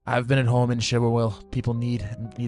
I've been at home in Shimmerwell. People need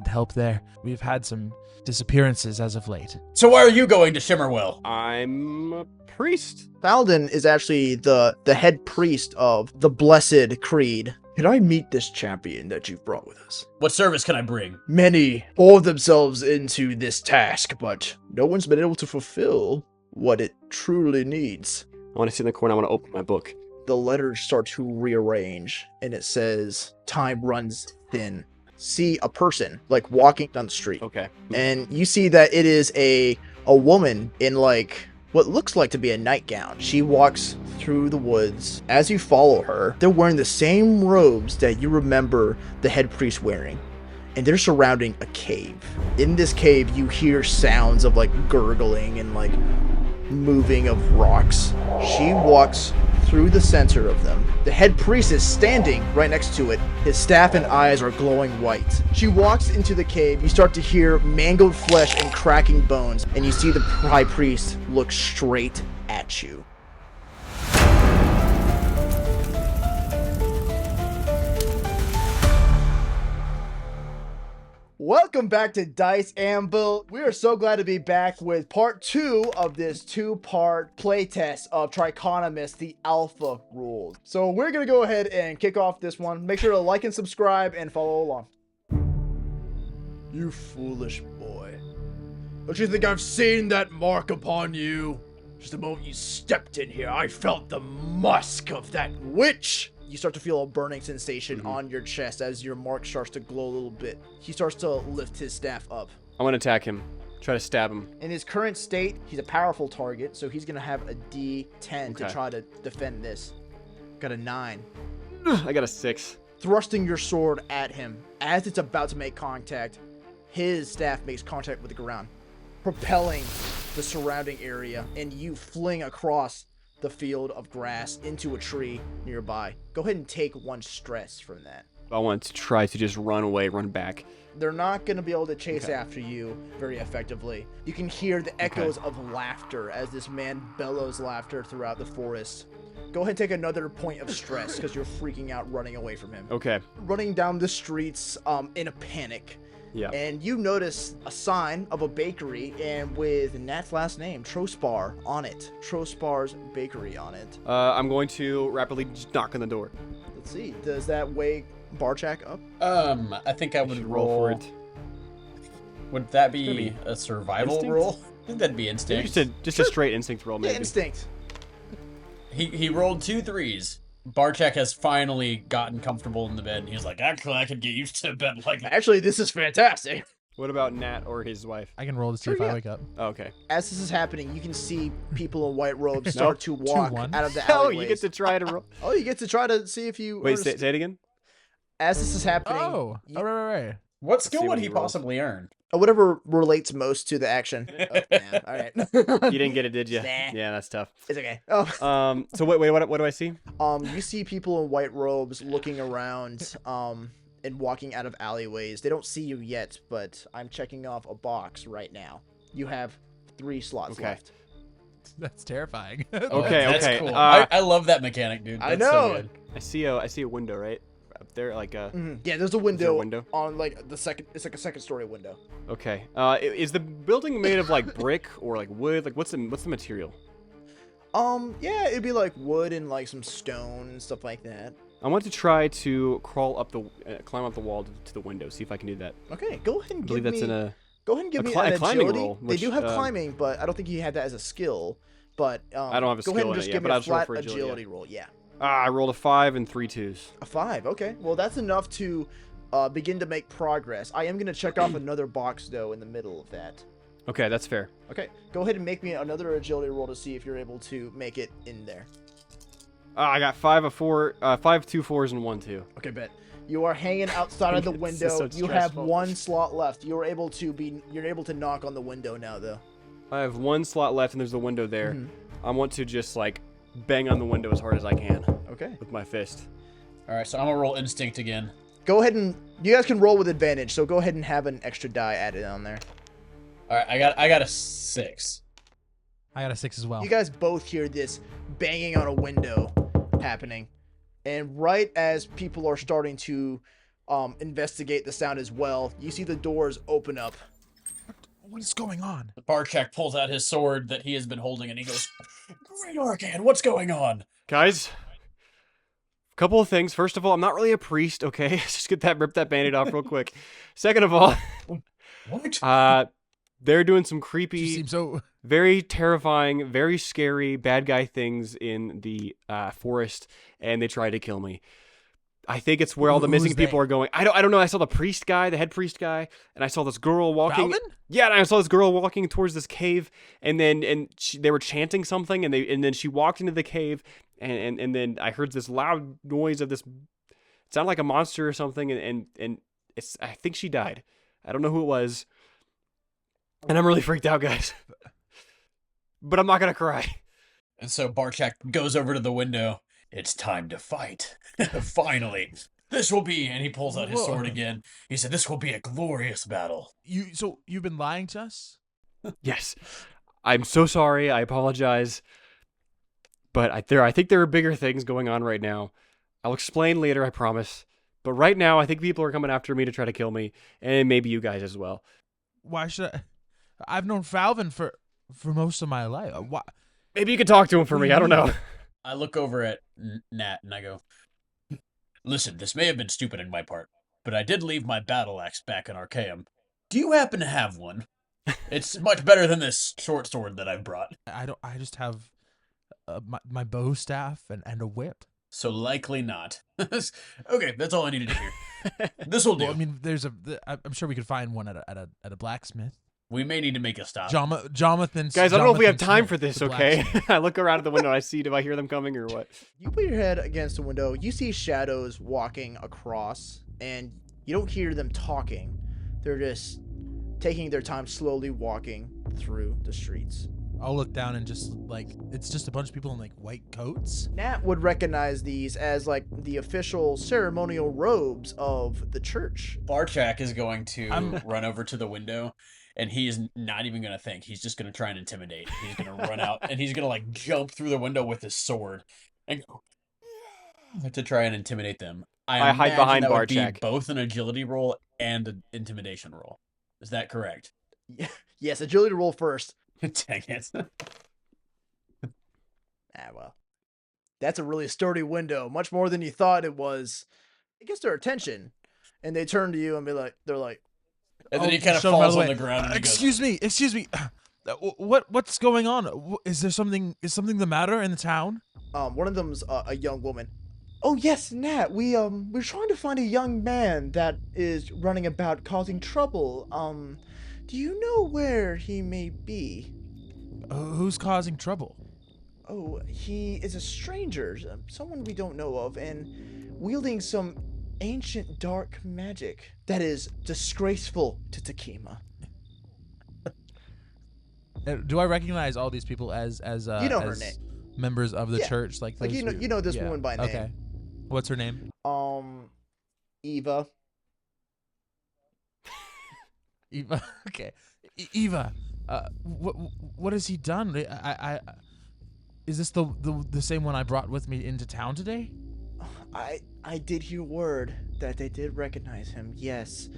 help there. We've had some disappearances as of late. So why are you going to Shimmerwell? I'm a priest. Thalden is actually the head priest of the Blessed Creed. Can I meet this champion that you've brought with us? What service can I bring? Many pour themselves into this task, but no one's been able to fulfill what it truly needs. I want to sit in the corner. I want to open my book. The letters start to rearrange, and it says, time runs thin. See a person, like, walking down the street. Okay. And you see that it is a woman in, like, what looks like to be a nightgown. She walks through the woods. As you follow her, they're wearing the same robes that you remember the head priest wearing. And they're surrounding a cave. In this cave, you hear sounds of, like, gurgling and, like, moving of rocks. She walks through the center of them. The head priest is standing right next to it. His staff and eyes are glowing white. She walks into the cave. You start to hear mangled flesh and cracking bones, and you see the high priest look straight at you. Welcome back to Dice Anvil. We are so glad to be back with part 2 of this 2-part playtest of Triconomist, the Alpha rules. So we're going to go ahead and kick off this one. Make sure to like and subscribe and follow along. You foolish boy. Don't you think I've seen that mark upon you? Just the moment you stepped in here, I felt the musk of that witch. You start to feel a burning sensation on your chest as your mark starts to glow a little bit. He starts to lift his staff up. I'm going to attack him. Try to stab him. In his current state, he's a powerful target, so he's going to have a D10 to try to defend this. Got a 9. I got a 6. Thrusting your sword at him. As it's about to make contact, his staff makes contact with the ground, propelling the surrounding area, and you fling across the field of grass into a tree nearby. Go ahead and take 1 stress from that. I want to try to just run away, run back. They're not going to be able to chase after you very effectively. You can hear the echoes of laughter as this man bellows laughter throughout the forest. Go ahead and take another point of stress because you're freaking out running away from him. Okay. Running down the streets in a panic. Yeah. And you notice a sign of a bakery and with Nat's last name, Trospar, on it. Trospar's Bakery on it. I'm going to rapidly just knock on the door. Let's see. Does that weigh Barchak up? I think I would should roll for it. Would that be a survival instinct? roll? I think that'd be instinct. Just a straight instinct roll, maybe. Yeah, instinct. He rolled 2 3s. Barchak has finally gotten comfortable in the bed, and he's like, actually, I could get used to a bed like that. Actually, this is fantastic. What about Nat or his wife? I can roll to see Sure, if yeah. I wake up. Oh, okay. As this is happening, you can see people in white robes start to walk 2-1. out of the Oh, alleyways. you get to try to roll. Oh, you get to try to see if you... Wait, earn a say it again? As this is happening... Oh, right. What see skill what would he he rolls. possibly earn? Whatever relates most to the action. Oh, man. All right. You didn't get it, did you? Nah. Yeah, that's tough. It's okay. Oh. So wait, what do I see? You see people in white robes looking around, and walking out of alleyways. They don't see you yet, but I'm checking off a box right now. You have 3 slots Okay. left. That's terrifying. Okay, That's okay. cool. I love that mechanic, dude. I That's know. So good. I see a window right up there, like a. Yeah, there's a there window, a window? on like the second. It's like a second-story window. Okay. Is the building made of like brick or like wood? Like what's the material? Yeah, it'd be like wood and like some stone and stuff like that. I want to try to crawl up climb up the wall to the window. See if I can do that. Okay, go ahead and I believe give that's me. in a. Go ahead and give a me cli- an a climbing agility. roll, They which, do have climbing, but I don't think you had that as a skill. But I don't have a go skill ahead and in just it give yet, me but a I'll just roll flat for agility, roll. Yeah. I rolled a 5 and 3 2s. A 5, okay. Well, that's enough to begin to make progress. I am going to check off another box, though, in the middle of that. Okay, that's fair. Okay, go ahead and make me another agility roll to see if you're able to make it in there. I got 5 2 4s and 1 2. Okay, bet. You are hanging outside of the This window. is so You have stressful. 1 slot left. You're able to knock on the window now, though. I have 1 slot left and there's a window there. Mhm. I want to just like bang on the window as hard as I can Okay. with my fist. All right, so I'm gonna roll instinct again. Go ahead and you guys can roll with advantage. So go ahead and have an extra die added on there. All right, I got a 6. I got a 6 as well. You guys both hear this banging on a window happening. And right as people are starting to investigate the sound as well. You see the doors open up. What is going on? Barchak pulls out his sword that he has been holding, and he goes, "Great Arcane, what's going on?" Guys, a couple of things. First of all, I'm not really a priest, okay? Just rip that band-aid off real quick. Second of all, What? they're doing some You creepy, seem so. very terrifying, very scary bad guy things in the forest, and they tried to kill me. I think it's where all the Who's missing people they? are going. I don't know. I saw the priest guy, the head priest guy, and I saw this girl walking. Valvin? Yeah, and I saw this girl walking towards this cave, and then they were chanting something, and then she walked into the cave, and then I heard this loud noise of this. It sounded like a monster or something, and I think she died. I don't know who it was, and I'm really freaked out, guys. But I'm not gonna cry. And so Barchak goes over to the window. It's time to fight. Finally. This will be, and he pulls out his sword again. He said, "This will be a glorious battle." So you've been lying to us? Yes, I'm so sorry. I apologize. But I think there are bigger things going on right now. I'll explain later, I promise. But right now, I think people are coming after me to try to kill me, and maybe you guys as well. Why should I? I've known Falvin for most of my life. Why? Maybe you can talk to him for me. I don't know. I look over at Nat and I go, "Listen, this may have been stupid in my part, but I did leave my battle axe back in Archaeum. Do you happen to have one? It's much better than this short sword that I've brought." I don't. I just have my bow staff and a whip. So likely not. Okay, that's all I needed to hear. This will do. Well, I mean, I'm sure we could find one at a blacksmith. We may need to make a stop. Jonathan. Guys, I don't know if we have Jonathan time Smith, for this, the okay? blacksmith. I look around at the window and I see, do I hear them coming or what? You put your head against the window. You see shadows walking across, and you don't hear them talking. They're just taking their time, slowly walking through the streets. I'll look down and just it's just a bunch of people in white coats. Nat would recognize these as the official ceremonial robes of the church. Barchak is going to I'm- run over to the window, and he is not even going to think. He's just going to try and intimidate. He's going to run out, and he's going to jump through the window with his sword and go to try and intimidate them. I hide imagine behind that would be Barchak. both an agility roll and an intimidation roll. Is that correct? Yes, agility roll first. Dang it. Well. That's a really sturdy window. Much more than you thought it was. It gets their attention. And they turn to you and they're like, And then he kind of shove him out falls the on way. the ground and he goes, Excuse me. What's going on? Is something the matter in the town? one of them's a young woman. Oh yes, Nat. We're trying to find a young man that is running about causing trouble. Do you know where he may be? Who's causing trouble? Oh, he is a stranger, someone we don't know of, and wielding some ancient dark magic that is disgraceful to Takima. Do I recognize all these people as You know her as name. members of the Yeah. church? Like those you know this yeah. woman by name. Okay. What's her name? Eva. Eva. Okay. Eva. What has he done? I is this the same one I brought with me into town today? I did hear word that they did recognize him. Yes.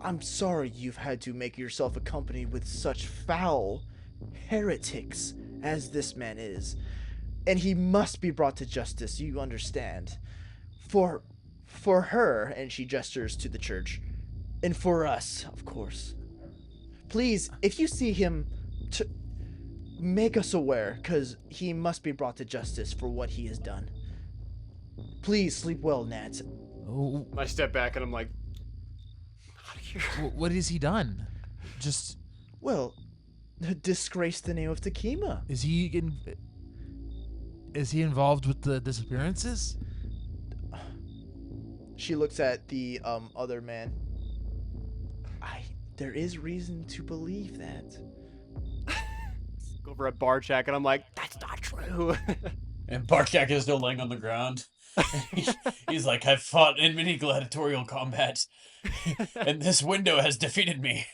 I'm sorry you've had to make yourself accompanied with such foul heretics as this man is. And he must be brought to justice, you understand. For her, and she gestures to the church, and for us, of course. Please, if you see him, make us aware, because he must be brought to justice for what he has done. Please sleep well, Nat. Oh, I step back and I'm like, out of here. what has he done? Just Well, disgrace the name of Takima. is he involved with the disappearances? She looks at the other man. There is reason to believe that. Go over at Barchak and I'm like, that's not true. and Barchak is still laying on the ground. He's like, "I've fought in many gladiatorial combats, and this window has defeated me."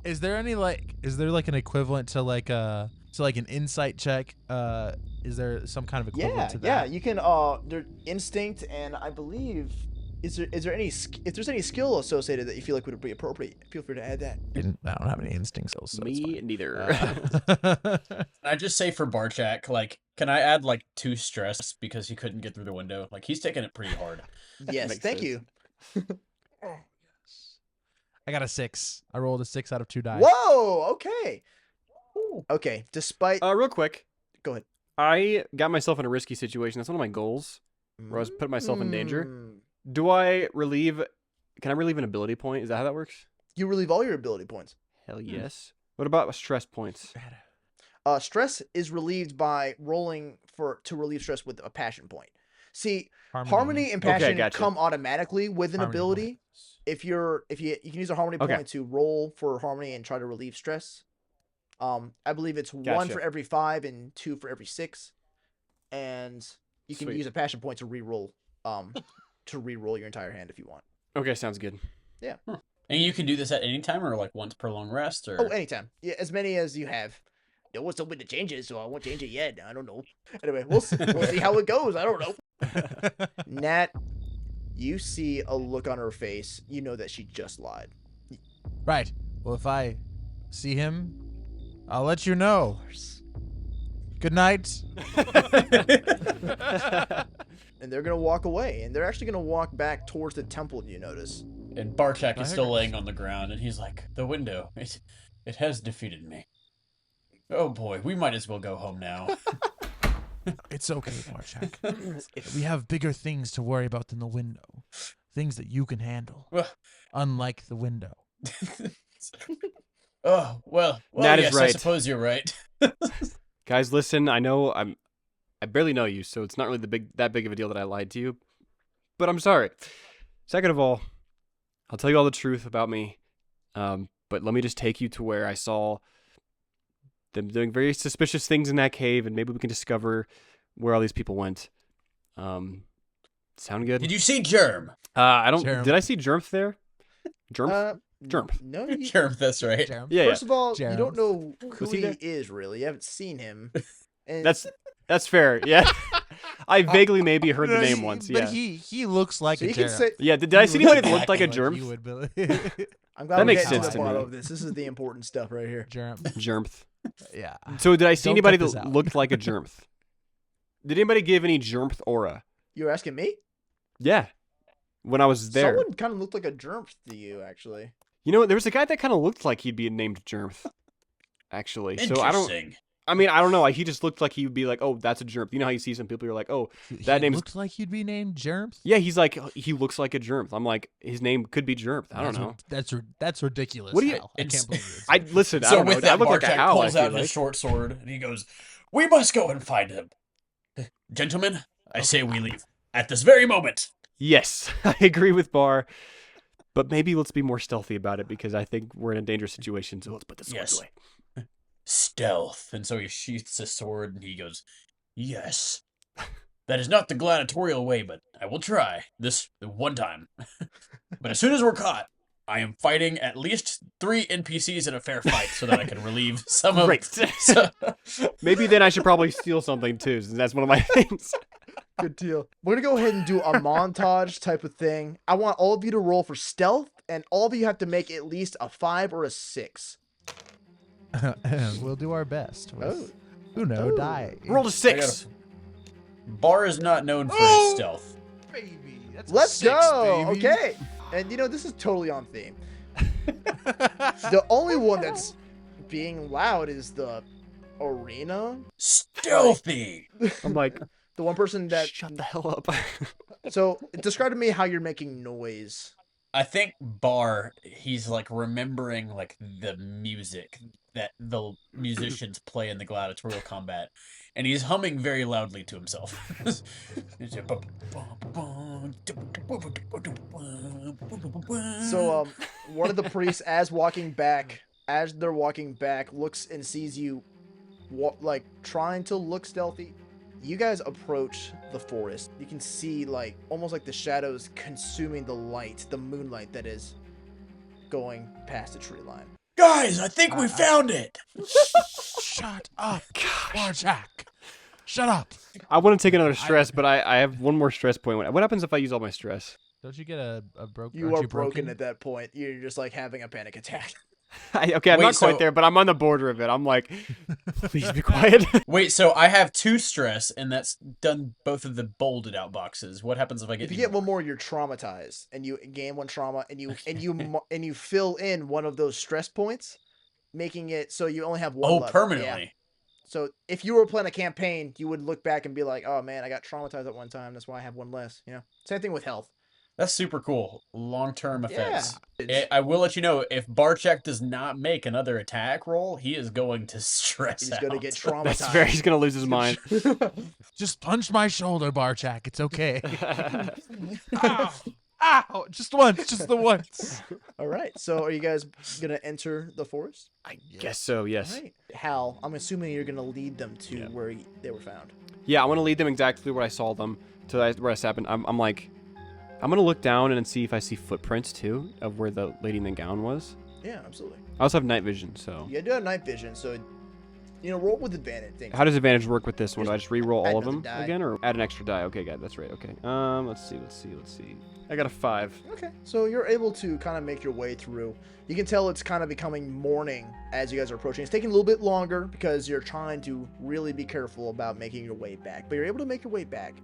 Is there any an equivalent to an insight check? Is there some kind of equivalent to that? You can their instinct, and I believe is there any if there's any skill associated that you feel like would be appropriate, feel free to add that. I don't have any instinct skills. So it's Me fine. neither. Can I just say for Barchak, like, can I add like 2 stress because he couldn't get through the window? Like, he's taking it pretty hard. Yes, Makes thank sense. you. I got a 6. I rolled a 6 out of 2 dice. Whoa, okay. Okay, despite Real quick, go ahead. I got myself in a risky situation. That's one of my goals, where I was putting myself in danger. Mm. Do I relieve? Can I relieve an ability point? Is that how that works? You relieve all your ability points. Hell yes. What about stress points? Stress is relieved by rolling to relieve stress with a passion point. See, harmony and Okay, passion gotcha. come automatically with an Harmony ability. points. If you can use a harmony Okay. point to roll for harmony and try to relieve stress. I believe it's 1 Gotcha. for every 5 and 2 for every 6, and you can Sweet. use a passion point to re-roll your entire hand if you want. Okay, sounds good. And you can do this at any time or like once per long rest or. Oh, anytime. Yeah, as many as you have. No one's told me to change it, so I won't change it yet. I don't know. Anyway, we'll see how it goes. I don't know. Nat, you see a look on her face. You know that she just lied. Right. Well, if I see him, I'll let you know. Good night. And they're gonna walk away, and they're actually gonna walk back towards the temple. You notice. And Barchak I is still heard- laying on the ground, and he's like, "The window, it has defeated me. Oh boy, we might as well go home now." It's okay, Barchak. We have bigger things to worry about than the window. Things that you can handle. Well- Unlike the window. Oh well, Nat is yes, I right. suppose you're right. Guys, listen. I know I barely know you, so it's not really that big of a deal that I lied to you. But I'm sorry. Second of all, I'll tell you all the truth about me. But let me just take you to where I saw them doing very suspicious things in that cave, and maybe we can discover where all these people went. Sound good? Did you see Germ? I don't. Jerm. Did I see Jermth there? Jermth? Germ. No, you, Germ, that's right. Jerem? Yeah, first of all, you don't Jerem. know who Was he he there? is really. You haven't seen him. And That's fair. Yeah, I vaguely maybe heard the No, name he- once. But Yeah, he looks like so a you can Jerem. say. yeah. Did I see anybody that looked like a Exactly Germ? you would believe. I'm glad That we're makes getting sense to the to bottom me. of this. This is the important stuff right here. Jerem. Germth. Yeah. So did I see Don't anybody cut this that out. looked like a Germth? Did anybody give any Germth aura? You're asking me? Yeah, when I was there. Someone kind of looked like a germ to you, actually. You know, there was a guy that kind of looked like he'd be named Germth. Actually, so I don't. Interesting. I mean, I don't know. Like, he just looked like he would be like, "Oh, that's a Germth." You know how you see some people, you're like, "Oh, that He name's." looked like he'd be named Germ. Yeah, he's like, he looks like a Germth. I'm like, his name could be Germth. I don't know. That's ridiculous. What do you- Hal. I It's- can't believe I it. listen. I So don't know. with that, I look like a Barchak Hal. I pulls feel out his like. short sword and he goes, "We must go and find him, gentlemen. I say we leave at this very moment." Yes, I agree with Bar, but maybe let's be more stealthy about it because I think we're in a dangerous situation. So let's put the swords Yes. away. Stealth. And so he sheaths his sword and he goes, "Yes. That is not the gladiatorial way, but I will try this one time. But as soon as we're caught, I am fighting at least 3 NPCs in a fair fight so that I can relieve some of Great. Maybe then I should probably steal something too, since that's one of my things. Good deal. We're gonna go ahead and do a montage type of thing. I want all of you to roll for stealth, and all of you have to make at least a 5 or a 6. We'll do our best. With Oh. Uno Oh. die. Roll a 6. Bar is not known for Oh! his stealth. Baby, that's Let's 6, go. baby. Okay. And this is totally on theme. The only one that's being loud is the arena. Stealthy. I'm like, The one person that. shut the hell up. So describe to me how you're making noise. I think Bar, he's like remembering like the music that the musicians play in the gladiatorial combat, and he's humming very loudly to himself. So one of the priests, as they're walking back, looks and sees you, like trying to look stealthy. You guys approach the forest. You can see like almost like the shadows consuming the light, the moonlight that is going past the tree line. Guys, I think we found it. Shut up, Barchak. Shut up. I want to take another stress, but I have one more stress point. What happens if I use all my stress? Don't you get a broken? You are broken at that point. You're just like having a panic attack. Okay, I'm Wait, not quite so- there, but I'm on the border of it. I'm like, please be quiet. Wait, so I have 2 stress, and that's done both of the bolded out boxes. What happens if I get If you any get more? one more, you're traumatized, and you gain 1 trauma, and you fill in one of those stress points, making it so you only have 1 Oh, left. permanently. Yeah. So if you were playing a campaign, you would look back and be like, "Oh man, I got traumatized at one time. That's why I have 1 less." You know, same thing with health. That's super cool. Long-term effects. Yeah. I will let you know, if Barchek does not make another attack roll, he is going to stress He's out. gonna get traumatized. That's fair. He's gonna lose his mind. Just punch my shoulder, Barchak. It's okay. Ow! Ow! Just once. Just the once. All right. So are you guys gonna enter the forest? I guess so. Yes. All right. Hal, I'm assuming you're gonna lead them to Yeah. where they were found. Yeah, I want to lead them exactly where I saw them to where I happened. I'm like, I'm gonna look down and see if I see footprints too of where the lady in the gown was. Yeah, absolutely. I also have night vision, so You do have night vision, so roll with advantage. Things. how does advantage work with this one? Do I Just just re-roll add all of another them die. again, or add an extra die? Okay, got it. That's right. Okay. Let's see. I got a 5. Okay, so you're able to kind of make your way through. You can tell it's kind of becoming morning as you guys are approaching. It's taking a little bit longer because you're trying to really be careful about making your way back, but you're able to make your way back.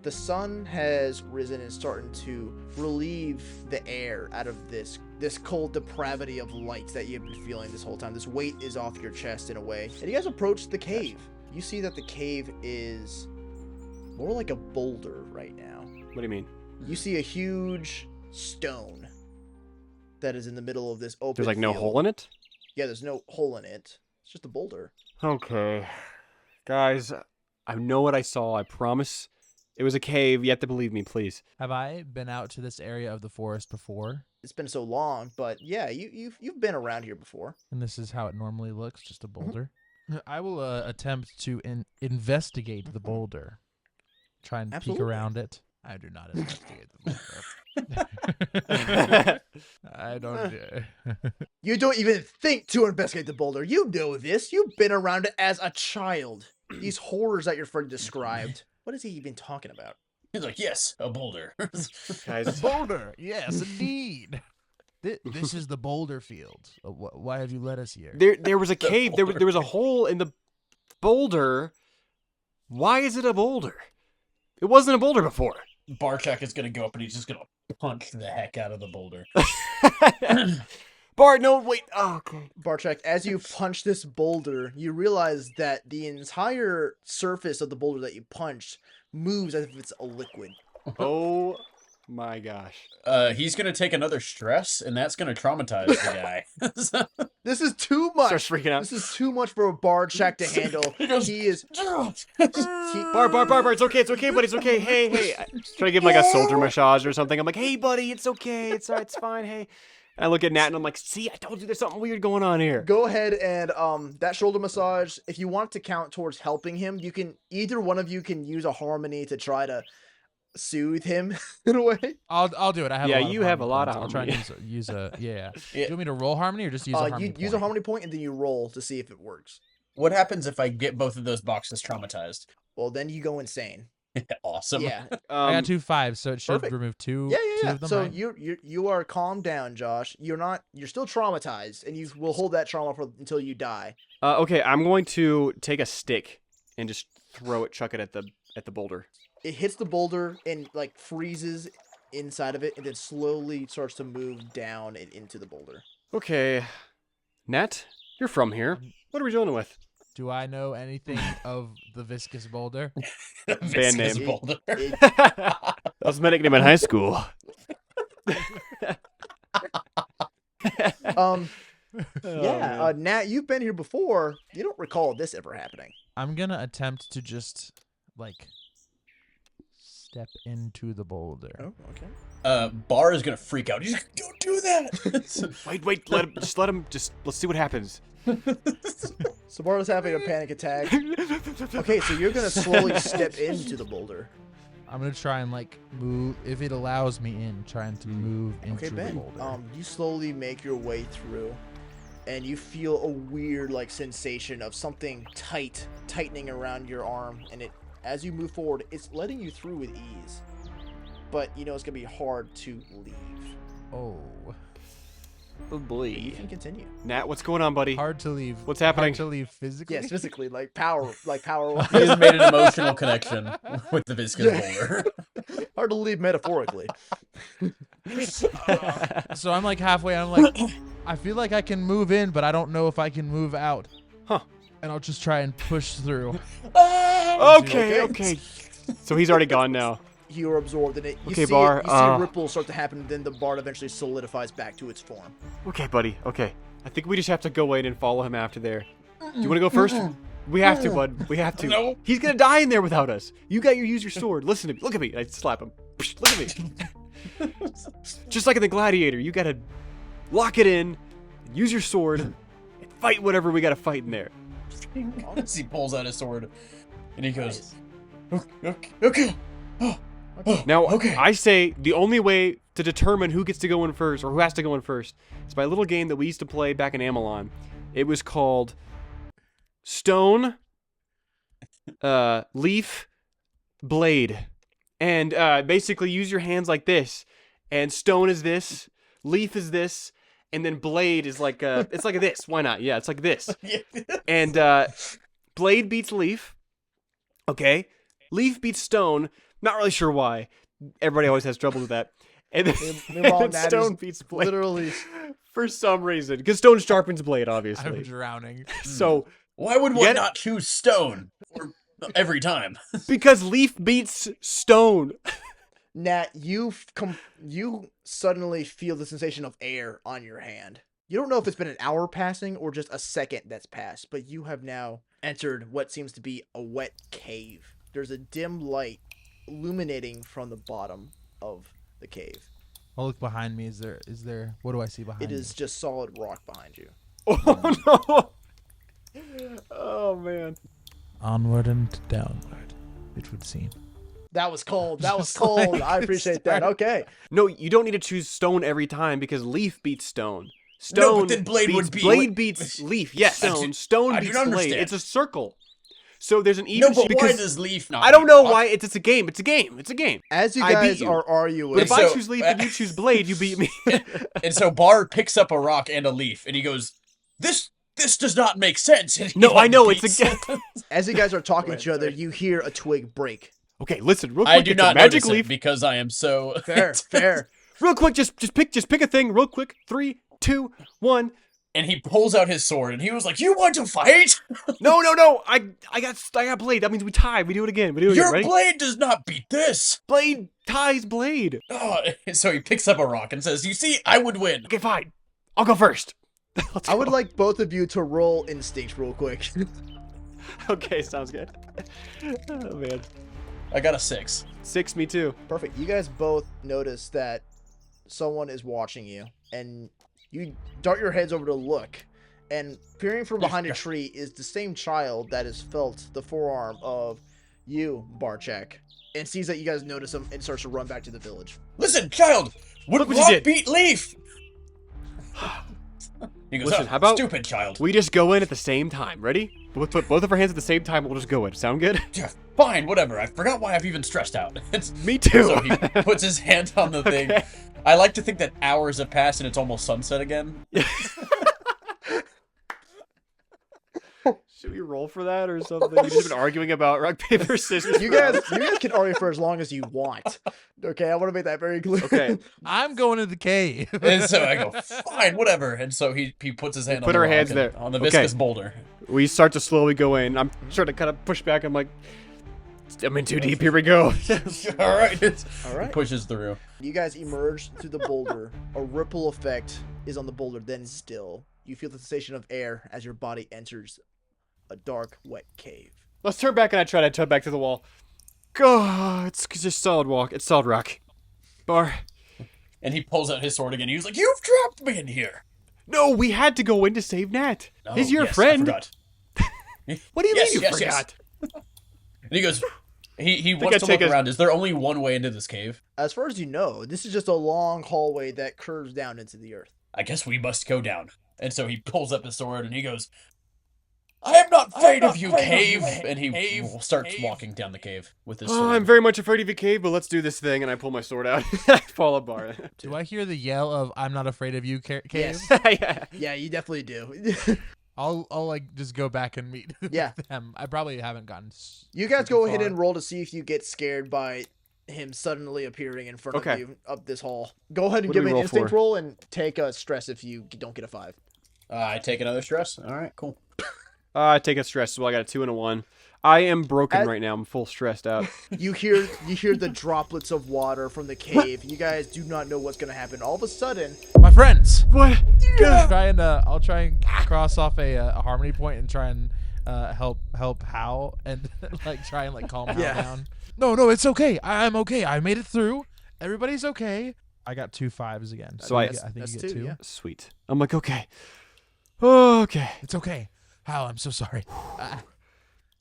The sun has risen and starting to relieve the air out of this cold depravity of light that you've been feeling this whole time. This weight is off your chest in a way. And you guys approach the cave. You see that the cave is more like a boulder right now. What do you mean? You see a huge stone that is in the middle of this open There's like no field. hole in it. Yeah, there's no hole in it. It's just a boulder. Okay, guys, I know what I saw. I promise. It was a cave. You have to believe me, please. Have I been out to this area of the forest before? It's been so long, but yeah, you've been around here before. And this is how it normally looks, just a boulder. I will attempt to investigate the boulder. Try and Absolutely. peek around it. I do not investigate the boulder. I don't do You don't even think to investigate the boulder. You know this. You've been around it as a child. These horrors that your friend described. What is he even talking about? He's like, yes, a boulder. Guys, boulder. Yes, indeed. This is the boulder field. Why have you led us here? there was a cave. There was a hole in the boulder. Why is it a boulder? It wasn't a boulder before. Barchek is going to go up and he's just going to punch the heck out of the boulder. Bart, no, wait. Oh, okay. Barchek, as you punch this boulder, you realize that the entire surface of the boulder that you punched moves as if it's a liquid. Oh my gosh. He's going to take another stress, and that's going to traumatize the guy. This is too much. Starts freaking out. This is too much for a Barchek to handle. He is. Bart, it's okay, buddy, it's okay. Hey. I try to give him like a soldier massage or something. I'm like, hey, buddy, it's okay. It's all right, it's fine. Hey. And I look at Nat and I'm like, see, I told you there's something weird going on here. Go ahead and that shoulder massage. If you want to count towards helping him, you can. Either one of you can use a harmony to try to soothe him in a way. I'll do it. I have. Yeah, a lot you of have a lot harmony of points. I'll try harmony. and use a yeah. Do Yeah. you want me to roll harmony or just use a harmony? You use a point? harmony point and then you roll to see if it works. What happens if I get both of those boxes traumatized? Well, then you go insane. Awesome. Yeah, I got 2 5s, so it should perfect. remove two. yeah. Two of them, So right? you are calmed down, Josh. You're still traumatized, and you will hold that trauma until you die. Okay, I'm going to take a stick and just chuck it at the boulder. It hits the boulder and like freezes inside of it, and then slowly starts to move down and into the boulder. Okay, Nat, you're from here. What are we dealing with? Do I know anything of the viscous boulder? Viscous name. boulder. That was my nickname in high school. Yeah, Nat, you've been here before. You don't recall this ever happening. I'm gonna attempt to just like step into the boulder. Oh, okay. Bar is gonna freak out. He's like, don't do that. Wait, let's see what happens. Sabardo's having a panic attack. Okay, so you're gonna slowly step into the boulder. I'm gonna try and like move if it allows me in, trying to move into Okay, the Ben. boulder. You slowly make your way through, and you feel a weird like sensation of something tightening around your arm, and as you move forward, it's letting you through with ease. but you know it's gonna be hard to leave. Oh, Oh You boy. can continue. Nat, what's going on, buddy? hard to leave. What's happening? Hard to leave physically. Yes, physically, like power. He has made an emotional connection with the viscous boulder. Hard to leave metaphorically. So I'm like halfway. I'm like, I feel like I can move in, but I don't know if I can move out. Huh. And I'll just try and push through. Okay. So he's already gone now. You are absorbed in it. You Okay, see Bar, you see ripples start to happen, then the bar eventually solidifies back to its form. Okay, buddy. Okay. I think we just have to go in and follow him after there. Do you want to go first? We have to, bud. We have to. No. He's gonna die in there without us. You use your sword. Listen to me. Look at me. I slap him. Look at me. Just like in the Gladiator, you gotta lock it in, use your sword, and fight whatever we gotta fight in there. He pulls out his sword, and he goes, okay. Now, Okay. I say the only way to determine who gets to go in first or who has to go in first is by a little game that we used to play back in Amalon. It was called Stone, Leaf, Blade. And basically use your hands like this. And stone is this, leaf is this, and then blade is like it's like this. Why not? Yeah, it's like this. And blade beats leaf. Okay. Leaf beats stone. Not really sure why. Everybody always has trouble with that. And then, Meanwhile, and then Nat stone is beats blade. Literally. For some reason. Because stone sharpens blade, I'm obviously. drowning. So, Why would one Get it? not choose stone every time? because leaf beats stone. Nat, you suddenly feel the sensation of air on your hand. You don't know if it's been an hour passing or just a second that's passed, but you have now entered what seems to be a wet cave. There's a dim light illuminating from the bottom of the cave. I'll look behind me. Is there? What do I see behind It me? is just solid rock behind you. Oh, no. Oh, man. Onward and downward, it would seem. That was cold. That was Just cold. like I appreciate that. Okay. No, you don't need to choose stone every time because leaf beats stone. Stone No, but then blade beats, would be- blade beats leaf. Yes, I do- stone. Stone I do beats not blade. understand. It's a circle. So there's an No, even but why because does leaf not? I don't beat know rock? why it's a game. It's a game. It's a game. As you I beat guys you. are arguing, But if So- I choose leaf and you choose blade, you beat me. And so Bar picks up a rock and a leaf, and he goes, "This does not make sense." And he, No, I know, beats- it's a game. as you guys are talking to each other, Sorry. you hear a twig break. Okay, listen, real quick. I do it's a not magic notice leaf. it because I am so Fair, fair. Real quick, just pick a thing. Real quick. 3, 2, 1. And he pulls out his sword, and he was like, "You want to fight? No. I got blade. That means we tie. We do it again. We do it Your again. Ready? blade does not beat this." Blade ties blade. Oh, so he picks up a rock and says, "You see, I would win." Okay, fine. I'll go first. Let's I would go. like both of you to roll instinct real quick. Okay, sounds good. Oh man. I got a 6. 6, me too. Perfect. You guys both notice that someone is watching you, and you dart your heads over to look, and peering from behind a tree is the same child that has felt the forearm of you, Barchek, and sees that you guys notice him and starts to run back to the village. Listen, child, would Look what you rock did. beat leaf? He goes, Listen, "Oh, how about- stupid child." We just go in at the same time. Ready? We'll put both of our hands at the same time. We'll just go in. Sound good? Yeah, fine, whatever. I forgot why I've even stressed out. It's, Me too. so he puts his hand on the thing. Okay. I like to think that hours have passed and it's almost sunset again. Should we roll for that or something? We've just been arguing about rock, paper, scissors. You guys can argue for as long as you want. Okay, I want to make that very clear. Okay. I'm going to the cave. And so I go, fine, whatever. And so he puts his hand Put on our the rock hands and- there. on the Okay. viscous boulder. We start to slowly go in. I'm trying to kind of push back. I'm like, I'm in too deep. Here we go. All right. All He right. pushes through. You guys emerge through the boulder. A ripple effect is on the boulder, then still. You feel the sensation of air as your body enters a dark, wet cave. Let's turn back and I try to turn back to the wall. God, it's just solid walk. It's solid rock. Bar. And he pulls out his sword again. He was like, "You've trapped me in here." No, we had to go in to save Nat. He's Oh, your yes, I friend. forgot. What do you Yes, mean you yes, forgot? yes. And he goes, he wants I'd to take look a- around. Is there only one way into this cave? As far as you know, this is just a long hallway that curves down into the earth. I guess we must go down. And so he pulls up his sword and he goes, I am not afraid of you, cave. And he starts walking down the cave with his sword. Oh, I'm very much afraid of you, Cave, but let's do this thing. And I pull my sword out. I fall apart. Do I hear the yell of "I'm not afraid of you, Cave"? Yes. Yeah. Yeah, you definitely do. I'll like just go back and meet Yeah. them. I probably haven't gotten. You guys super go ahead far. and roll to see if you get scared by him suddenly appearing in front Okay. of you up this hall. Go ahead and What do give we me an roll instinct for? roll and take a stress if you don't get a 5. I take another stress. All right, cool. I take a stress, so I got a 2 and a 1. I am broken right now. I'm full stressed out. You hear the droplets of water from the cave. You guys do not know what's gonna happen. All of a sudden, My friends. What? I'll try and cross off a harmony point and try and help Hal and like try and like calm Hal Yeah. down. No, it's okay. I'm okay. I made it through. Everybody's okay. I got 2 5s again. So I I- think that's you get 2, 2. yeah. Sweet. I'm like, okay. Okay. It's okay. Hal, I'm so sorry.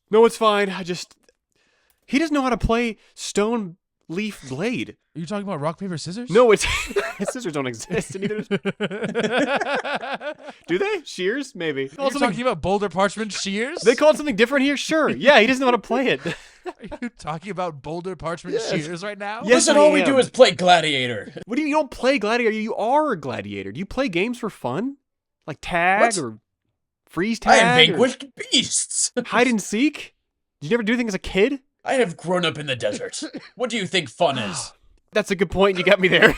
No, it's fine. He doesn't know how to play Stone Leaf Blade. Are you talking about rock paper scissors? No, it's scissors don't exist. And neither do they? Shears? Maybe. Are you talking about boulder parchment shears? They call it something different here? Sure. Yeah, he doesn't know how to play it. Are you talking about boulder parchment shears right now? Yes, Listen, I all we am. do is play Gladiator. What do you don't play Gladiator? You are a gladiator. Do you play games for fun? Like tag What? or freeze I tag? have or vanquished beasts. hide and seek? Did you ever do anything as a kid? I have grown up in the desert. What do you think fun is? That's a good point. You got me there.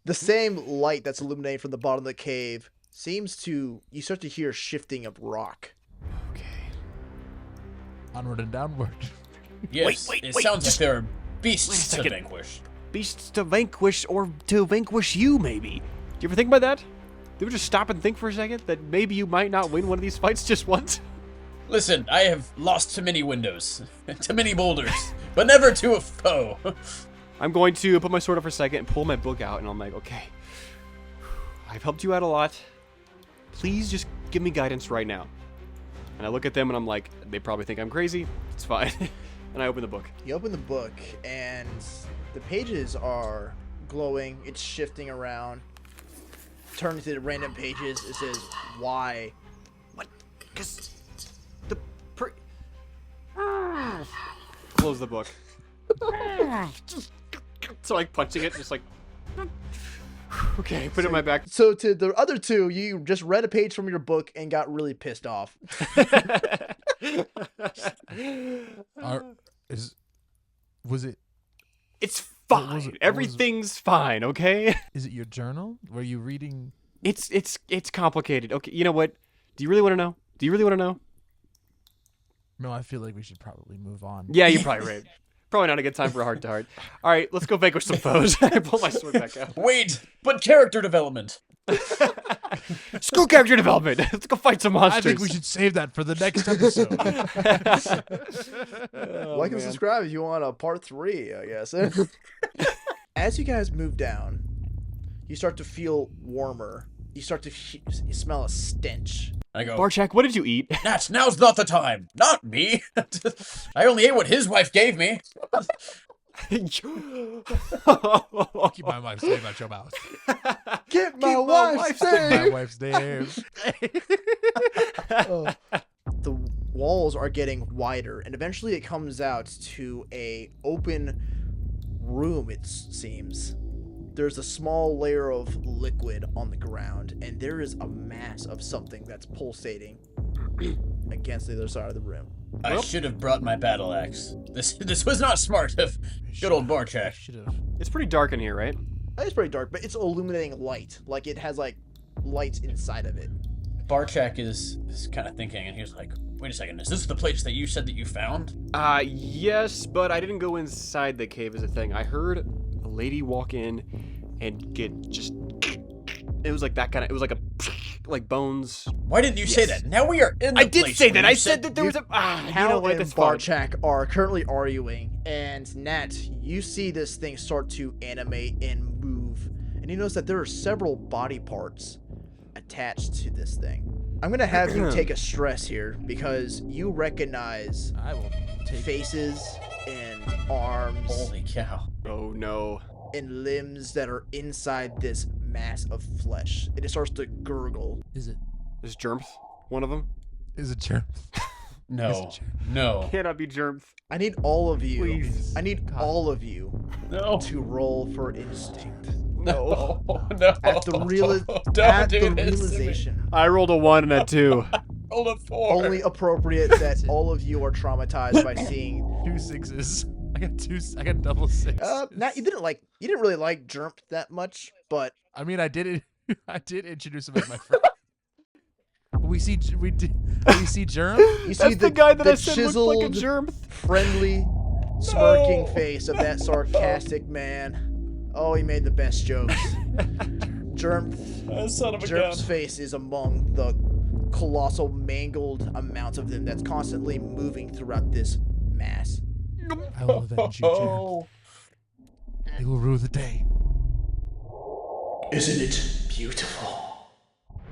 the same light that's illuminating from the bottom of the cave you start to hear shifting of rock. Okay. Onward and downward. Yes, wait, it wait, sounds just- like there are wait beasts a to second. vanquish. Beasts to vanquish or to vanquish you, maybe. Do you ever think about that? Do you ever just stop and think for a second that maybe you might not win one of these fights just once? Listen, I have lost to many windows, to many boulders, but never to a foe. I'm going to put my sword up for a second and pull my book out, and I'm like, okay, I've helped you out a lot. Please just give me guidance right now. And I look at them, and I'm like, they probably think I'm crazy. It's fine. And I open the book. You open the book and the pages are glowing. It's shifting around. Turning to the random pages, it says why. What? Because the close the book. So like punching it, just like. Okay, put it in my back. So to the other two, you just read a page from your book and got really pissed off. Was it? It's What was fine. it? What was it? Everything's fine, okay? Is it your journal? Were you reading? It's complicated. Okay, you know what? Do you really want to know? Do you really want to know? No, I feel like we should probably move on. Yeah, you're probably right. Probably not a good time for a heart to heart. All right, let's go vanquish some foes. I pull my sword back out. Wait, but character development. Screw character development. Let's go fight some monsters. I think we should save that for the next episode. Like and subscribe if you want a part 3, I guess. As you guys move down, you start to feel warmer. You start to smell a stench. I go, Barchak, what did you eat? Nat, now's not the time. Not me. I only ate what his wife gave me. Keep my wife's name out your mouth. Get my Keep my wife's wife's My name! wife's name. The walls are getting wider, and eventually it comes out to a open room, it seems. There's a small layer of liquid on the ground, and there is a mass of something that's pulsating against the other side of the room. I should have brought my battle axe. This was not smart of good old Barchak. Should have. It's pretty dark in here, right? It's pretty dark, but it's illuminating light. Like it has like lights inside of it. Barchak is kind of thinking, and he was like, wait a second, is this the place that you said that you found? Yes, but I didn't go inside the cave as a thing. I heard a lady walk in and get just. It was like that kind of. It was like a. Like bones. Why didn't you say Yes. that? Now we are in the I did place say where that. you I said that there was a. You Hal know what? and That's fine. Barchak are currently arguing, and Nat, you see this thing start to animate and move, and you notice that there are several body parts attached to this thing. I'm gonna have you take a stress here because you recognize I will take. faces and arms Holy cow. Oh no. and limbs that are inside this mass of flesh. It starts to gurgle. Is it? Is Germs one of them? Is it germ? No. No. Cannot be germs. I need all of you. Please. I need God. all of you No. to roll for instinct. No. No. At the Don't do do this to me. realization, I rolled a 1 and a 2. Roll a 4. only appropriate that all of you are traumatized by seeing. 2 6s. I got double 6. Now you didn't really like Jerp that much, but I mean, I did introduce him as my friend. We see germ. you see That's the guy that I said looked like a chiseled, germ. friendly, smirking face of that sarcastic man. Oh, he made the best jokes. Son of a Jerp's gun. face is among the colossal mangled amount of them that's constantly moving throughout this mass. I will avenge you, germ. They will rue the day. Isn't it beautiful?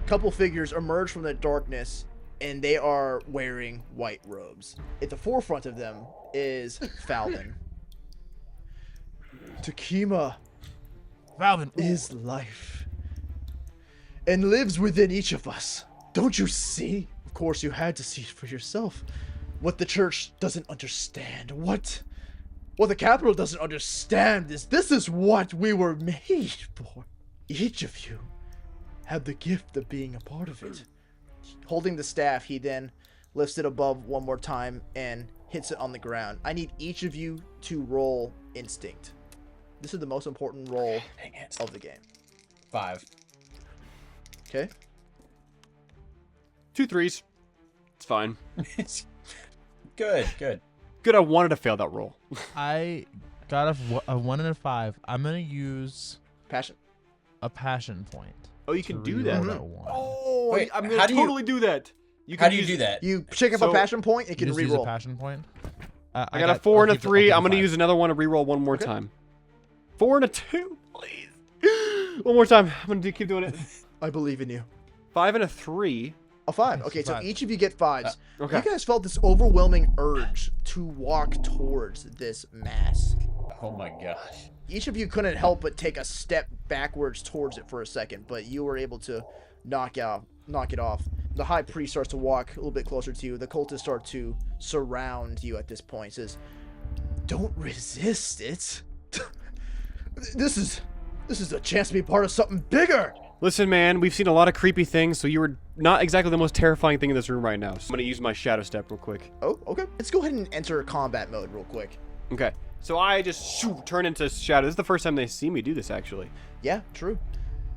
Couple figures emerge from the darkness, and they are wearing white robes. At the forefront of them is Falvin. Takima Valvin. is life and lives within each of us. Don't you see? Of course, you had to see it for yourself. What the church doesn't understand, what the capital doesn't understand is this is what we were made for. Each of you have the gift of being a part of it. Holding the staff, he then lifts it above one more time and hits it on the ground. I need each of you to roll instinct. This is the most important roll Dang it. of the game. 5. Okay? 2 3s. It's fine. Good. Good, I wanted to fail that roll. I got a 1 and a 5. I'm gonna use Passion. a passion point. Oh, you to can do reroll that. one. Oh, Wait, I'm how gonna do you- totally do that. How do you do that? You pick up So- a passion point and You can just use a reroll. passion point. I got a 4 and a I'll keep it- 3. I'll I'm keep gonna it use another one to reroll one more Okay. time. 4 and a 2, please. One more time. I'm gonna keep doing it. I believe in you. 5 and a 3. A 5. Nice, Okay, so 5. each of you get 5s. Okay. You guys felt this overwhelming urge to walk towards this mass. Oh my gosh. Each of you couldn't help but take a step backwards towards it for a second, but you were able to knock it off. The high priest starts to walk a little bit closer to you. The cultists start to surround you at this point. He says, "Don't resist it. This is a chance to be part of something bigger." Listen, man, we've seen a lot of creepy things, so you were not exactly the most terrifying thing in this room right now. So I'm gonna use my shadow step real quick. Oh, okay. Let's go ahead and enter combat mode real quick. Okay. So I just turn into shadow. This is the first time they see me do this, actually. Yeah, true.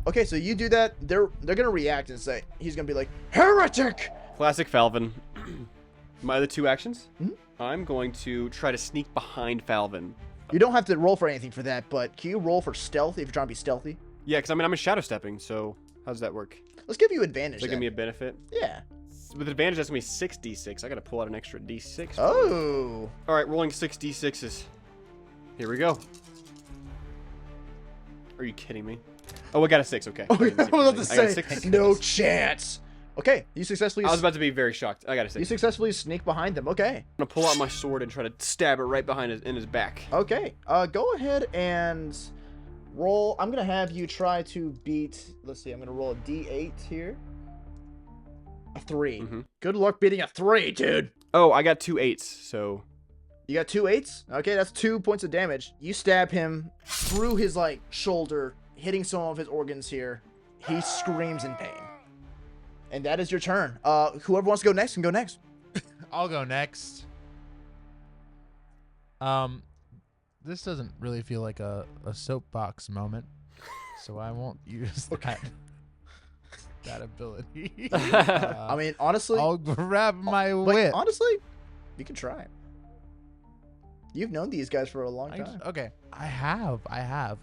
Okay, so you do that. They're gonna react and say he's gonna be like, "Heretic!" Classic Falvin. My other 2 actions? Mhm. I'm going to try to sneak behind Falvin. You don't have to roll for anything for that, but can you roll for stealth if you're trying to be stealthy? Yeah, because I mean, I'm a shadow stepping, so how does that work? Let's give you advantage. Does that Then. give me a benefit? Yeah. With advantage, that's gonna be 6d6. I gotta pull out an extra d6. Oh. All right, rolling 6d6s. Here we go. Are you kidding me? Oh, I got a 6. Okay. Oh, I was about to I got a say, 6. no chance. Okay, you successfully. I was about to be very shocked. I got a You 6. successfully sneak behind them. Okay. I'm gonna pull out my sword and try to stab it right behind in his back. Okay. Go ahead and roll. I'm gonna have you try to beat. Let's see. I'm gonna roll a d8 here. A 3. Mhm. Good luck beating a 3, dude. Oh, I got 2 8s, so You got 2 8s? Okay, that's 2 points of damage. You stab him through his shoulder, hitting some of his organs here. He screams in pain. And that is your turn. Whoever wants to go next can go next. I'll go next. This doesn't really feel like a soapbox moment, so I won't use that ability. I mean, honestly, I'll grab my but whip. honestly, you can try. You've known these guys for a long time. Okay, I have.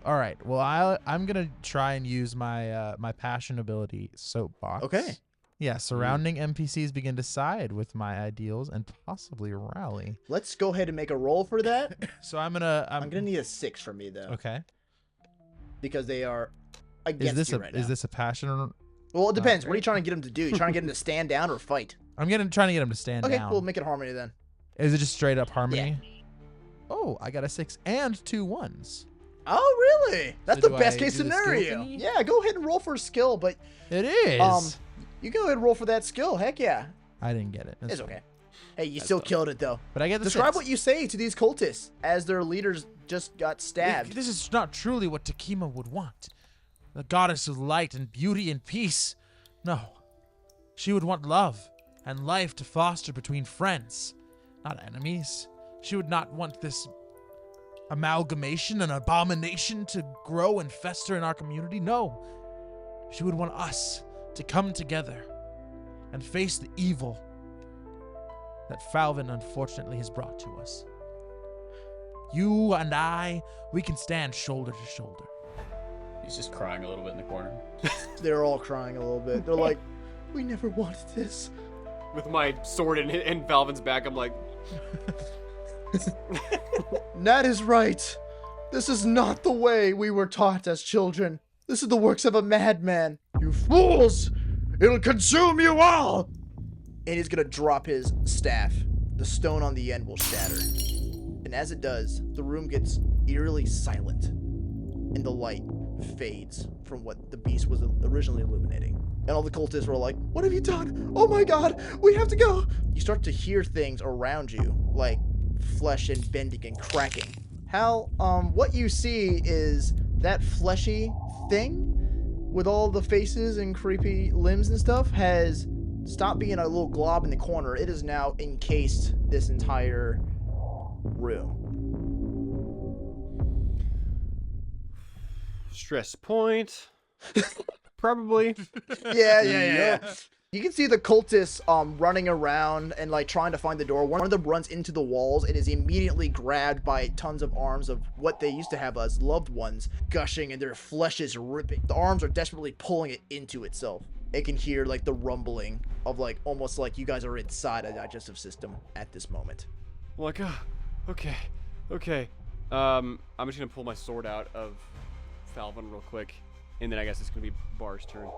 All right. Well, I'm gonna try and use my my passion ability, soapbox. Okay. Yeah, surrounding NPCs begin to side with my ideals and possibly rally. Let's go ahead and make a roll for that. So I'm gonna need a 6 from me though, Okay. because they are Is against this you right now. is this a passion? Or, Well, it depends. What are you right? trying to get them to do? You trying to get them to stand down or fight? I'm trying to get him to stand Okay, down. cool. Make it harmony then. Is it just straight up harmony? Oh, I got a 6 and 2 1s. Oh, really? That's So the do best I case do the skill scenario. thingy? Yeah, go ahead and roll for a skill, but It is. you go ahead and roll for that skill. Heck yeah. I didn't get it. It's fine. okay. Hey, you still killed it though. But I get the Describe sense. what you say to these cultists as their leaders just got stabbed. This is not truly what Takima would want. The goddess of light and beauty and peace. No. She would want love and life to foster between friends, not enemies. She would not want this amalgamation and abomination to grow and fester in our community. No. She would want us to come together and face the evil that Falvin unfortunately has brought to us. You and I, we can stand shoulder to shoulder. He's just crying a little bit in the corner. They're all crying a little bit. They're like, we never wanted this. With my sword in Valvin's back, I'm like, Nat is right. This is not the way we were taught as children. This is the works of a madman. You fools! It'll consume you all! And he's gonna drop his staff. The stone on the end will shatter. And as it does, the room gets eerily silent. And the light fades from what the beast was originally illuminating. And all the cultists were like, what have you done? Oh my god, we have to go! You start to hear things around you, like flesh and bending and cracking. Hal, what you see is that fleshy thing with all the faces and creepy limbs and stuff has stopped being a little glob in the corner. It is now encased this entire room. stress point. Probably. Yeah. You can see the cultists running around and like trying to find the door. One of them runs into the walls and is immediately grabbed by tons of arms of what they used to have as loved ones, gushing and their flesh is ripping. The arms are desperately pulling it into itself. It can hear like the rumbling of like almost like you guys are inside a digestive system at this moment. I'm like, okay. I'm just gonna pull my sword out of Falvin real quick, and then I guess it's gonna be Bar's turn.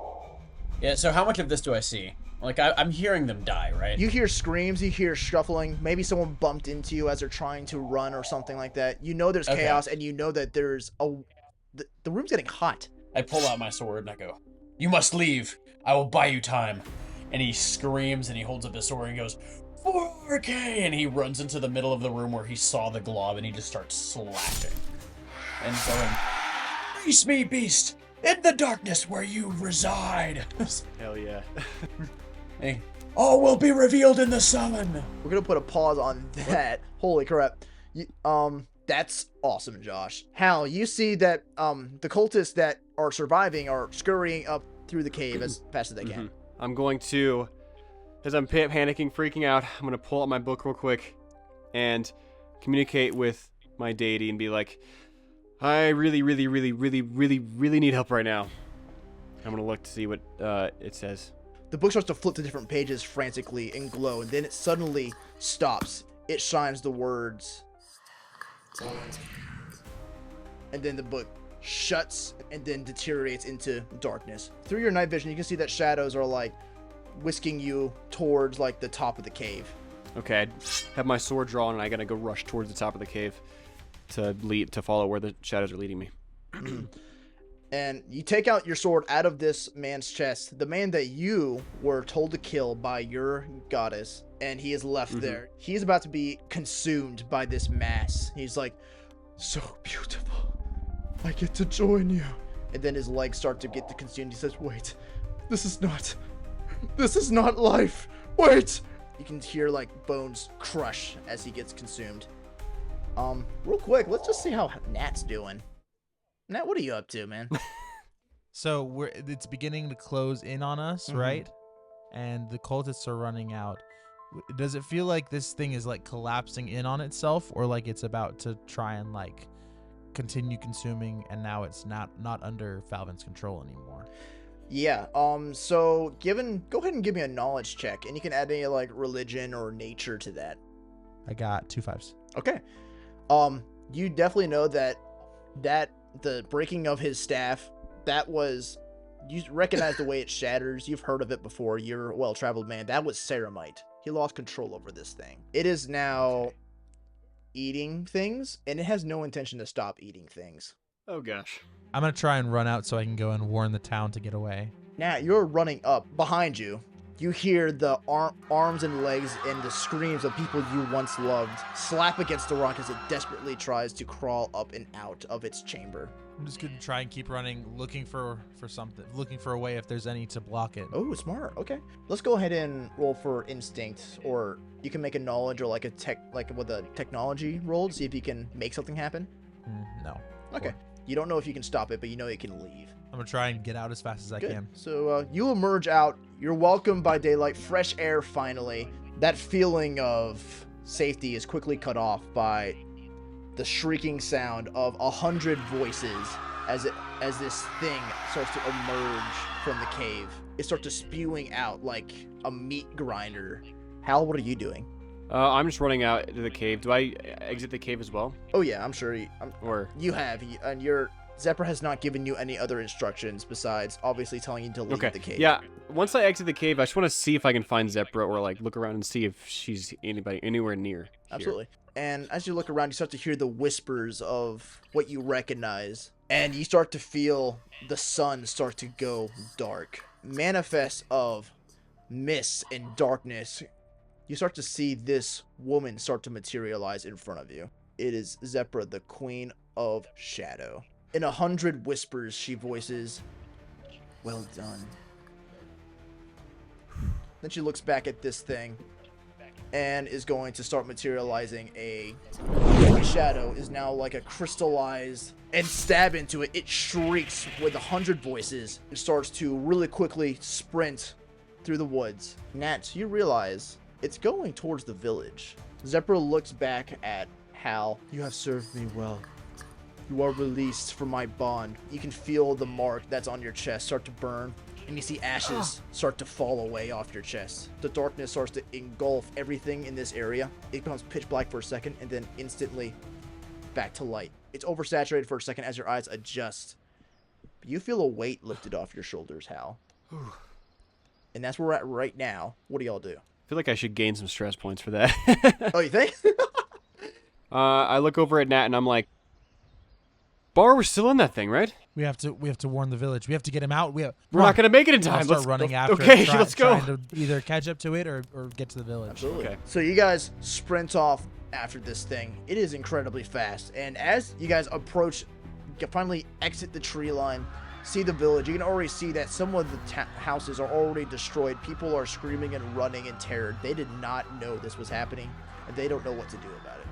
Yeah, so how much of this do I see? Like, I'm hearing them die, right? You hear screams, you hear shuffling, maybe someone bumped into you as they're trying to run or something like that. You know there's chaos, and you know that there's the room's getting hot. I pull out my sword and I go, "You must leave. I will buy you time." And he screams and he holds up his sword and goes, "4K!" And he runs into the middle of the room where he saw the glob and he just starts slashing. And going, "Face me, beast! In the darkness where you reside." Hell yeah. Hey, all will be revealed in the sun. We're gonna put a pause on that. Holy crap. That's awesome, Josh. Hal, you see that the cultists that are surviving are scurrying up through the cave as fast as they can. I'm going to, as I'm panicking, freaking out, I'm going to pull out my book real quick and communicate with my deity and be like, I really need help right now. I'm going to look to see what it says. The book starts to flip to different pages frantically and glow, and then it suddenly stops. It shines the words. And then the book shuts and then deteriorates into darkness. Through your night vision, you can see that shadows are like whisking you towards like the top of the cave. Okay, I have my sword drawn and I gotta go rush towards the top of the cave to follow where the shadows are leading me. And you take out your sword out of this man's chest, the man that you were told to kill by your goddess, and he is left there. He's about to be consumed by this mass. He's like, so beautiful. I get to join you. And then his legs start to get consumed. He says, wait, this is not life. Wait. You can hear like bones crush as he gets consumed. Real quick, let's just see how Nat's doing. Nat, what are you up to, man? So it's beginning to close in on us, right? And the cultists are running out. Does it feel like this thing is like collapsing in on itself, or like it's about to try and like continue consuming, and now it's not under Falvin's control anymore? Yeah. So go ahead and give me a knowledge check, and you can add any like religion or nature to that. I got 2 5s. Okay. You definitely know that the breaking of his staff, you recognize the way it shatters. You've heard of it before. You're a well-traveled man. That was ceramite. He lost control over this thing. It is now eating things, and it has no intention to stop eating things. Oh gosh. I'm gonna try and run out so I can go and warn the town to get away. Now you're running up behind you. You hear the arms and legs and the screams of people you once loved slap against the rock as it desperately tries to crawl up and out of its chamber. I'm just gonna try and keep running, looking for something, looking for a way if there's any to block it. Oh, smart. Okay. Let's go ahead and roll for instinct, or you can make a knowledge or like with a technology roll to see if you can make something happen. No. Okay. You don't know if you can stop it, but you know you can leave. I'm gonna try and get out as fast as I Good. can. So you emerge out. You're welcomed by daylight, fresh air finally. That feeling of safety is quickly cut off by the shrieking sound of 100 voices as this thing starts to emerge from the cave. It starts to spewing out like a meat grinder. Hal, what are you doing? I'm just running out to the cave. Do I exit the cave as well? Oh yeah, I'm sure Or you have, and Zephyr has not given you any other instructions besides obviously telling you to leave okay, the cave. yeah. Once I exit the cave, I just want to see if I can find Zepra or like look around and see if she's anywhere near. Here. Absolutely. And as you look around, you start to hear the whispers of what you recognize, and you start to feel the sun start to go dark. Manifest of mist and darkness, you start to see this woman start to materialize in front of you. It is Zepra, the Queen of Shadow. In 100 whispers, she voices, "Well done." Then she looks back at this thing and is going to start materializing a shadow. Is now like a crystallized and stab into it. It shrieks with 100 voices and starts to really quickly sprint through the woods. Nat, you realize it's going towards the village. Zephyr looks back at Hal. "You have served me well. You are released from my bond." You can feel the mark that's on your chest start to burn, and you see ashes start to fall away off your chest. The darkness starts to engulf everything in this area. It becomes pitch black for a second, and then instantly back to light. It's oversaturated for a second as your eyes adjust. But you feel a weight lifted off your shoulders, Hal. And that's where we're at right now. What do y'all do? I feel like I should gain some stress points for that. Oh, you think? I look over at Nat and I'm like, Bar, we're still in that thing, right? We have to warn the village. We have to get him out. We're not gonna make it in time. I'll start Let's running after. Okay, it, let's go. Trying to either catch up to it or get to the village. Absolutely. Okay. So you guys sprint off after this thing. It is incredibly fast. And as you guys approach, you finally exit the tree line, see the village, you can already see that some of the houses are already destroyed. People are screaming and running in terror. They did not know this was happening, and they don't know what to do about it.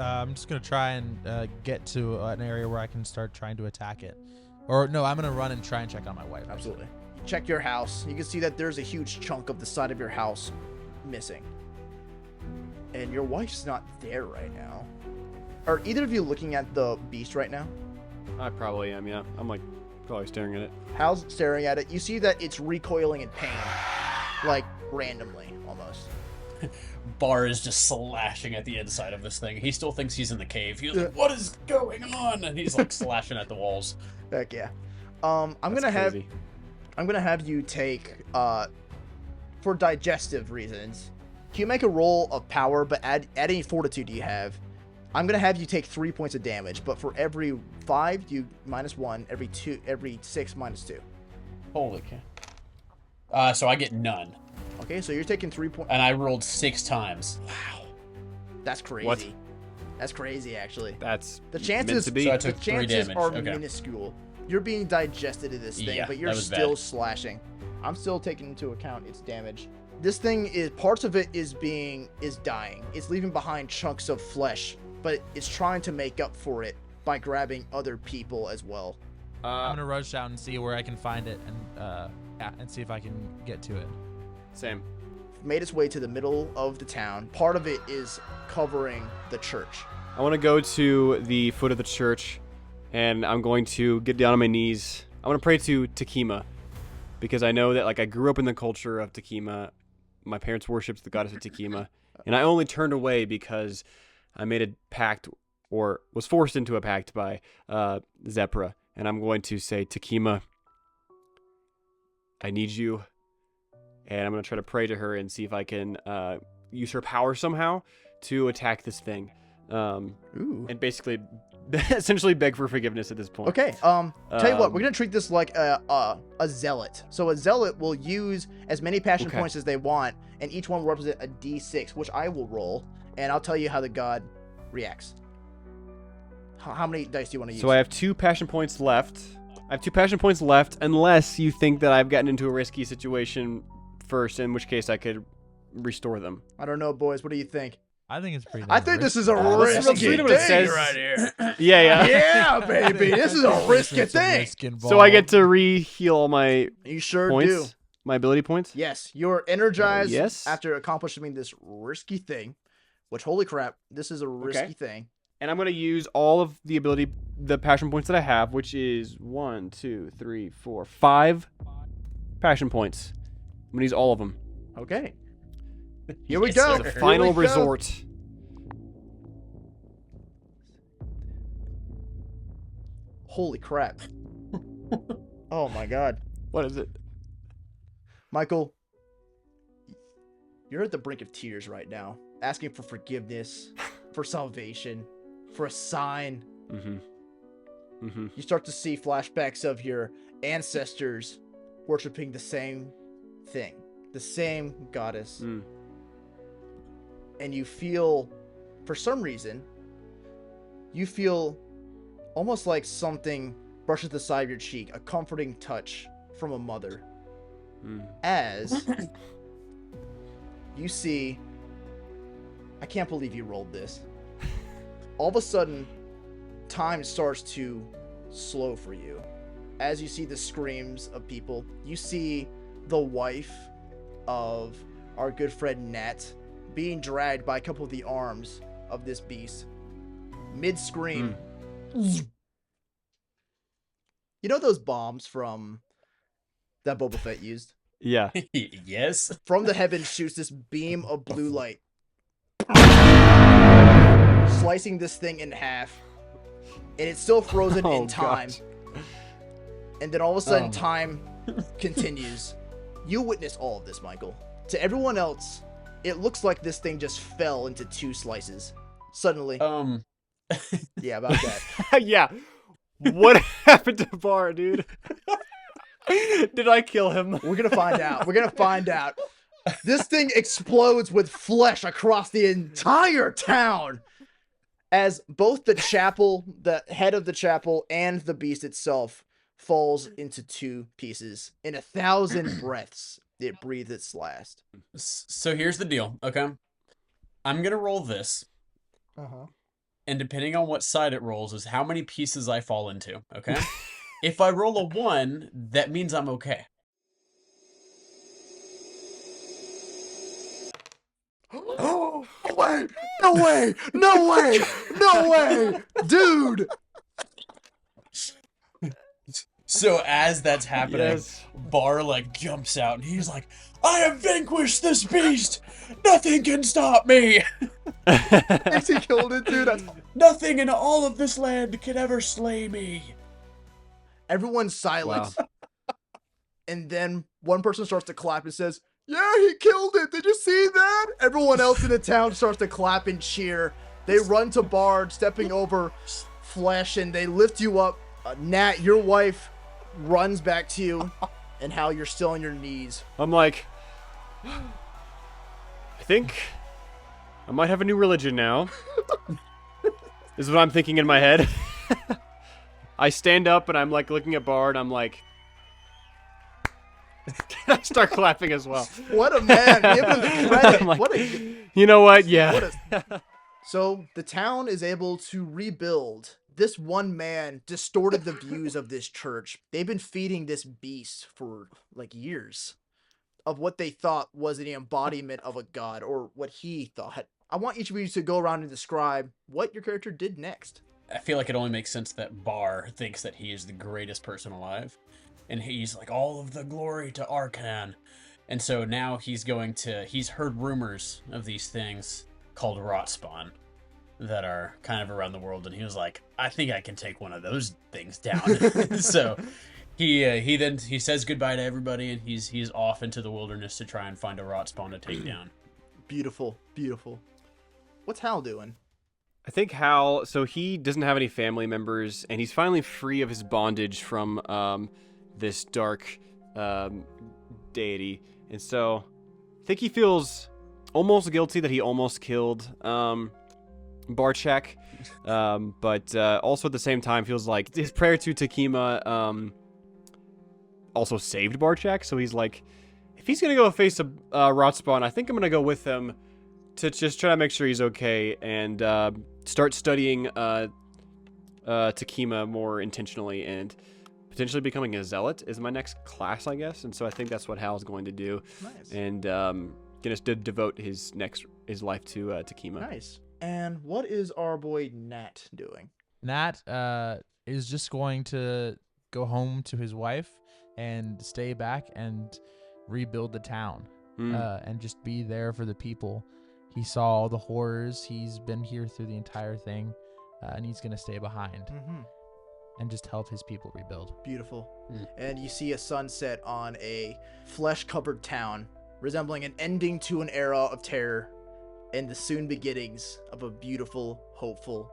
I'm just going to try and get to an area where I can start trying to attack it. Or, no, I'm going to run and try and check on my wife. Absolutely. Check your house. You can see that there's a huge chunk of the side of your house missing. And your wife's not there right now. Are either of you looking at the beast right now? I probably am, yeah. I'm like probably staring at it. Hal's staring at it. You see that it's recoiling in pain. Like, randomly, almost. Bar is just slashing at the inside of this thing. He still thinks he's in the cave. He's like, "What is going on?" And he's like slashing at the walls. Heck yeah. I'm gonna have you take for digestive reasons. Can you make a roll of power, but add any fortitude you have? I'm gonna have you take 3 points of damage, but for every 5 you -1, every 6 -2. Holy cow. So I get none. Okay, so you're taking 3 points. And I rolled 6 times. Wow, that's crazy. What? That's crazy, actually. That's The chances, meant to be. So I the took 3 chances damage. are Okay. minuscule. You're being digested in this thing, Yeah, but you're that was still bad. slashing. I'm still taking into account its damage. This thing is, parts of it is dying. It's leaving behind chunks of flesh, but it's trying to make up for it by grabbing other people as well. I'm going to rush out and see where I can find it and see if I can get to it. Same. Made its way to the middle of the town. Part of it is covering the church. I want to go to the foot of the church, and I'm going to get down on my knees. I want to pray to Takima, because I know that like I grew up in the culture of Takima. My parents worshipped the goddess of Takima, and I only turned away because I made a pact, or was forced into a pact by Zepra. And I'm going to say, Takima, I need you. And I'm going to try to pray to her and see if I can use her power somehow to attack this thing. Ooh. And basically essentially beg for forgiveness at this point. Okay. Tell you what, we're gonna treat this like a zealot. So a zealot will use as many passion points as they want, and each one will represent a D6, which I will roll, and I'll tell you how the god reacts. How many dice do you want to use? So I have 2 passion points left. Unless you think that I've gotten into a risky situation first, in which case I could restore them. I don't know, boys. What do you think? I think it's pretty. I think this is a let's risky read what it thing says. right here. Yeah. Yeah, baby. This is a risky thing. So I get to re-heal all my You sure points, do. my ability points. Yes, you're energized yes. after accomplishing this risky thing. Which, holy crap, this is a risky thing. And I'm going to use all of the passion points that I have, which is 1, 2, 3, 4, 5 passion points. I'm going to use all of them. Okay. Here we Yes, go. sir. The Here final we go. resort. Holy crap. Oh my god. What is it? Michael, you're at the brink of tears right now, asking for forgiveness, for salvation, for a sign. You start to see flashbacks of your ancestors worshiping the same thing, the same goddess. And you feel, for some reason, you feel almost like something brushes the side of your cheek, a comforting touch from a mother. As you see, I can't believe you rolled this. All of a sudden, time starts to slow for you. As you see the screams of people, you see the wife of our good friend Nat being dragged by a couple of the arms of this beast. Mid-scream. You know those bombs from that Boba Fett used? Yeah. Yes. From the heavens shoots this beam of blue light, slicing this thing in half, and it's still frozen in time. gosh. And then all of a sudden, time continues. You witness all of this, Michael. To everyone else, it looks like this thing just fell into 2 slices. Suddenly. Yeah, about that. Yeah. What happened to Bar, dude? Did I kill him? We're gonna find out. We're gonna find out. This thing explodes with flesh across the entire town. As both the chapel, the head of the chapel, and the beast itself falls into 2 pieces. In 1,000 breaths, it breathes its last. So here's the deal, okay? I'm gonna roll this, and depending on what side it rolls is how many pieces I fall into, okay? If I roll a 1, that means I'm okay. Oh, no way! No way! No way! No way! Dude! So as that's happening, Yes. Bar like jumps out and he's like, "I have vanquished this beast! Nothing can stop me! Thinks he killed it, dude. Nothing in all of this land can ever slay me!" Everyone's silent. And then one person starts to clap and says, "Yeah, he killed it. Did you see that?" Everyone else in the town starts to clap and cheer. They run to Bard, stepping over flesh, and they lift you up. Nat, your wife, runs back to you, and Hal, you're still on your knees. I'm like, I think I might have a new religion now. Is what I'm thinking in my head. I stand up and I'm like looking at Bard. I'm like, I start clapping as well. What a man! Give him the credit. I'm like, What a... you know what? Yeah. So the town is able to rebuild. This one man distorted the views of this church. They've been feeding this beast for like years of what they thought was the embodiment of a god, or what he thought. I want each of you to go around and describe what your character did next. I feel like it only makes sense that Bar thinks that he is the greatest person alive. And he's like, all of the glory to Arcan. And so now he's heard rumors of these things called rot spawn that are kind of around the world. And he was like, I think I can take one of those things down. So he says goodbye to everybody and he's off into the wilderness to try and find a rot spawn to take down. Beautiful, beautiful. What's Hal doing? I think Hal, so he doesn't have any family members, and he's finally free of his bondage from this dark deity. And so I think he feels almost guilty that he almost killed Barchek, but also at the same time feels like his prayer to Takima also saved Barchek. So he's like, if he's going to go face a Rotspawn, I think I'm going to go with him to just try to make sure he's okay and start studying Takima more intentionally and potentially becoming a zealot is my next class, I guess. And so I think that's what Hal's going to do. Nice. And gonna devote his life to Takima. Nice. And what is our boy Nat doing? Nat is just going to go home to his wife and stay back and rebuild the town and just be there for the people. He saw all the horrors. He's been here through the entire thing, and he's going to stay behind and just help his people rebuild. Beautiful. And you see a sunset on a flesh-covered town, resembling an ending to an era of terror and the soon beginnings of a beautiful, hopeful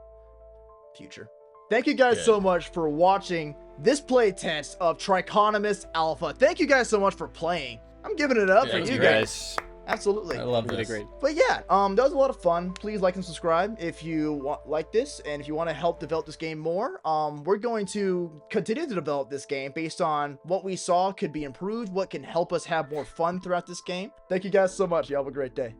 future. Thank you guys so much for watching this playtest of Triconomist Alpha. Thank you guys so much for playing. I'm giving it up for you guys. Absolutely. I love Really this. great. But yeah, that was a lot of fun. Please like and subscribe if you like this, and if you want to help develop this game more. We're going to continue to develop this game based on what we saw could be improved, what can help us have more fun throughout this game. Thank you guys so much. You have a great day.